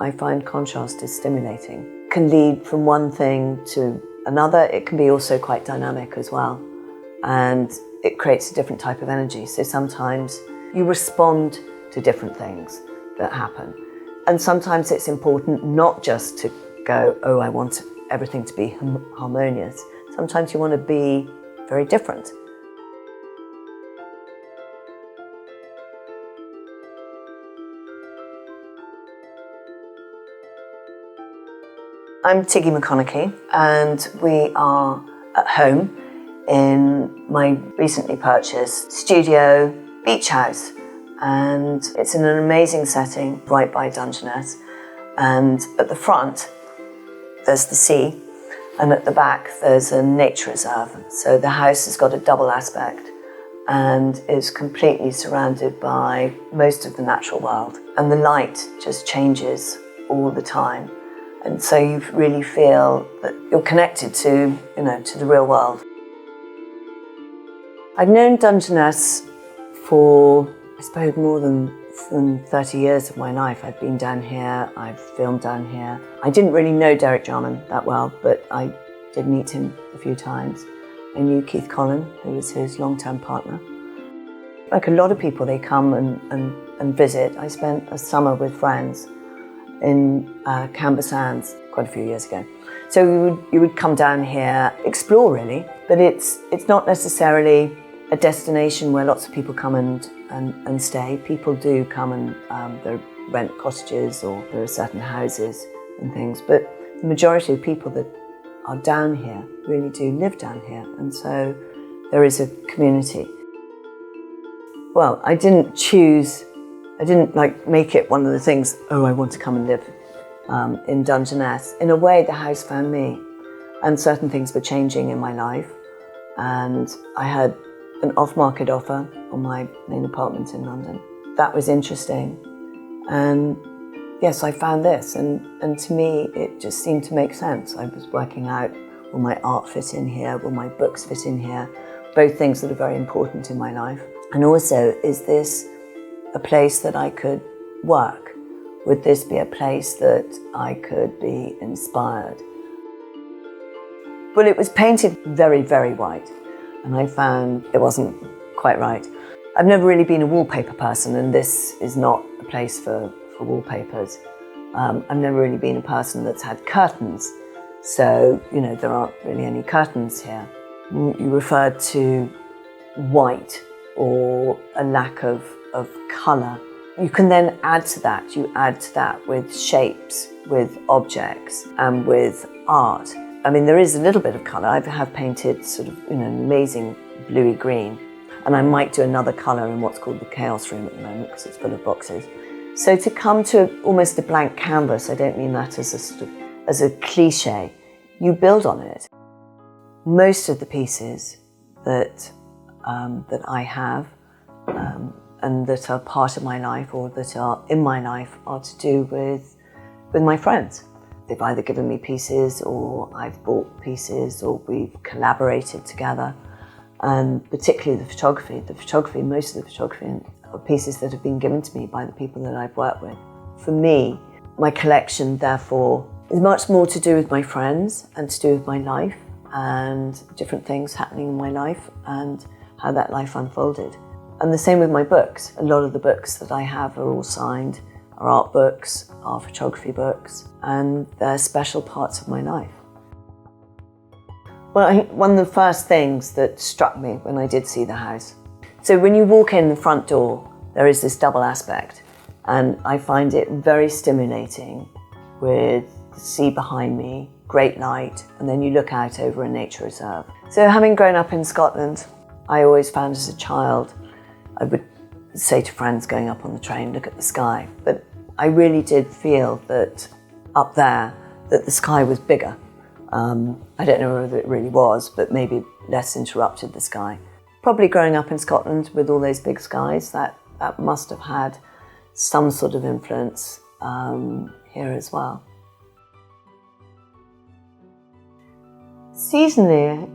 I find contrast is stimulating. It can lead from one thing to another. It can be also quite dynamic as well. And it creates a different type of energy. So sometimes you respond to different things that happen. And sometimes it's important not just to go, oh, I want everything to be harmonious. Sometimes you want to be very different. I'm Tiggy Maconochie, and we are at home in my recently purchased studio beach house. And it's in an amazing setting right by Dungeness. And at the front, there's the sea, and at the back, there's a nature reserve. So the house has got a double aspect and is completely surrounded by most of the natural world. And the light just changes all the time. And so you really feel that you're connected to, to the real world. I've known Dungeness for, I suppose, more than 30 years of my life. I've been down here, I've filmed down here. I didn't really know Derek Jarman that well, but I did meet him a few times. I knew Keith Collin, who was his long-term partner. Like a lot of people, they come and visit. I spent a summer with friends in Camber Sands quite a few years ago. So you would come down here, explore really, but it's not necessarily a destination where lots of people come and stay. People do come and they rent cottages, or there are certain houses and things, but the majority of people that are down here really do live down here, and so there is a community. Well, I didn't make it one of the things, oh, I want to come and live in Dungeness. In a way, the house found me, and certain things were changing in my life, and I had an off-market offer on my main apartment in London. That was interesting, and yes, I found this, and to me, it just seemed to make sense. I was working out, will my art fit in here? Will my books fit in here? Both things that are very important in my life. And also, is this a place that I could work? Would this be a place that I could be inspired? Well, it was painted very, very white, and I found it wasn't quite right. I've never really been a wallpaper person, and this is not a place for wallpapers. I've never really been a person that's had curtains, so, there aren't really any curtains here. You referred to white or a lack of colour. You can then add to that. You add to that with shapes, with objects, and with art. I mean, there is a little bit of colour. I have painted sort of, an amazing bluey green, and I might do another colour in what's called the chaos room at the moment because it's full of boxes. So to come to almost a blank canvas, I don't mean that as a cliche. You build on it. Most of the pieces that I have and that are part of my life or that are in my life are to do with my friends. They've either given me pieces, or I've bought pieces, or we've collaborated together. And particularly the photography, most of the photography are pieces that have been given to me by the people that I've worked with. For me, my collection, therefore, is much more to do with my friends and to do with my life and different things happening in my life and how that life unfolded. And the same with my books. A lot of the books that I have are all signed, are art books, are photography books, and they're special parts of my life. Well, I think one of the first things that struck me when I did see the house. So when you walk in the front door, there is this double aspect, and I find it very stimulating with the sea behind me, great light, and then you look out over a nature reserve. So having grown up in Scotland, I always found as a child, I would say to friends going up on the train, look at the sky. But I really did feel that up there, that the sky was bigger. I don't know whether it really was, but maybe less interrupted the sky. Probably growing up in Scotland with all those big skies, that must have had some sort of influence here as well. Seasonally,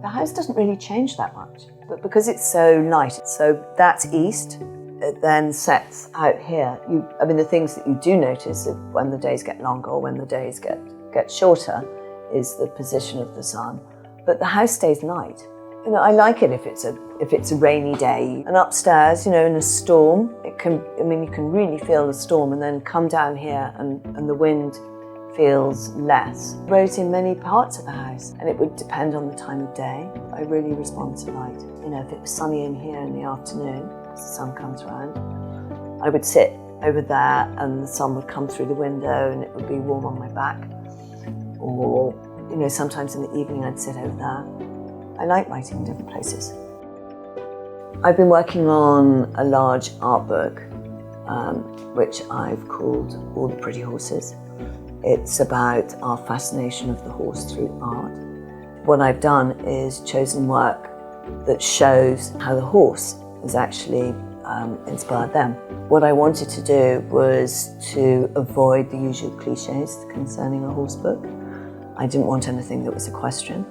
the house doesn't really change that much, but because it's so light, so that's east, it then sets out here. The things that you do notice when the days get longer or when the days get shorter is the position of the sun. But the house stays light. I like it if it's a rainy day. And upstairs, in a storm, you can really feel the storm and then come down here and the wind feels less. I wrote in many parts of the house, and it would depend on the time of day. I really respond to light. If it was sunny in here in the afternoon, as the sun comes around, I would sit over there and the sun would come through the window and it would be warm on my back. Or, sometimes in the evening I'd sit over there. I like writing in different places. I've been working on a large art book, which I've called All the Pretty Horses. It's about our fascination of the horse through art. What I've done is chosen work that shows how the horse has actually inspired them. What I wanted to do was to avoid the usual cliches concerning a horse book. I didn't want anything that was equestrian.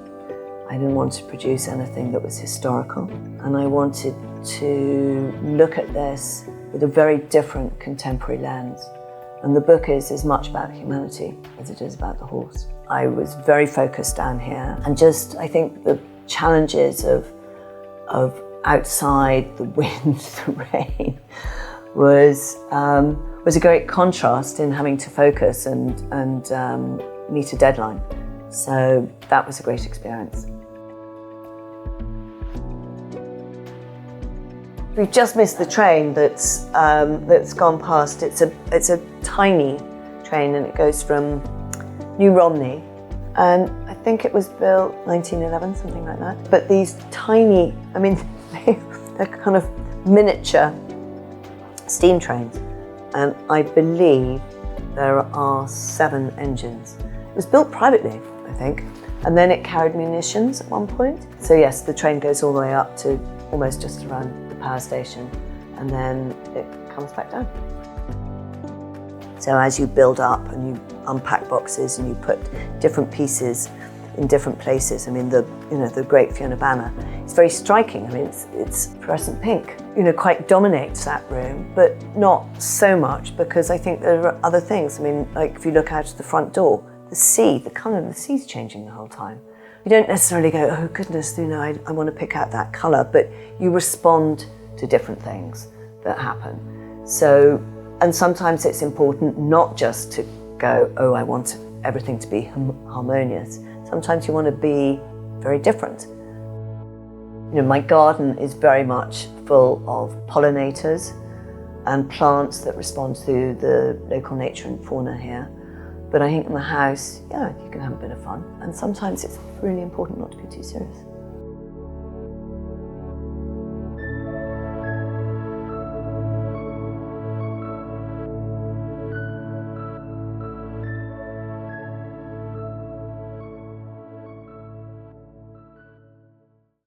I didn't want to produce anything that was historical. And I wanted to look at this with a very different contemporary lens. And the book is as much about humanity as it is about the horse. I was very focused down here, and I think the challenges of outside, the wind, the rain, was a great contrast in having to focus and meet a deadline. So that was a great experience. We've just missed the train that's gone past. It's a tiny train, and it goes from New Romney, and I think it was built 1911, something like that. But these tiny, they're kind of miniature steam trains, and I believe there are 7 engines. It was built privately, I think, and then it carried munitions at one point. So yes, the train goes all the way up to almost just around the power station, and then it comes back down. So as you build up and you unpack boxes and you put different pieces in different places, the great Fiona banner, it's very striking. It's fluorescent pink. Quite dominates that room, but not so much, because I think there are other things. Like if you look out of the front door, the colour of the sea's changing the whole time. You don't necessarily go, oh goodness, I want to pick out that colour, but you respond to different things that happen. So, and sometimes it's important not just to go, oh, I want everything to be harmonious. Sometimes you want to be very different. My garden is very much full of pollinators and plants that respond to the local nature and fauna here. But I think in the house, you can have a bit of fun. And sometimes it's really important not to be too serious.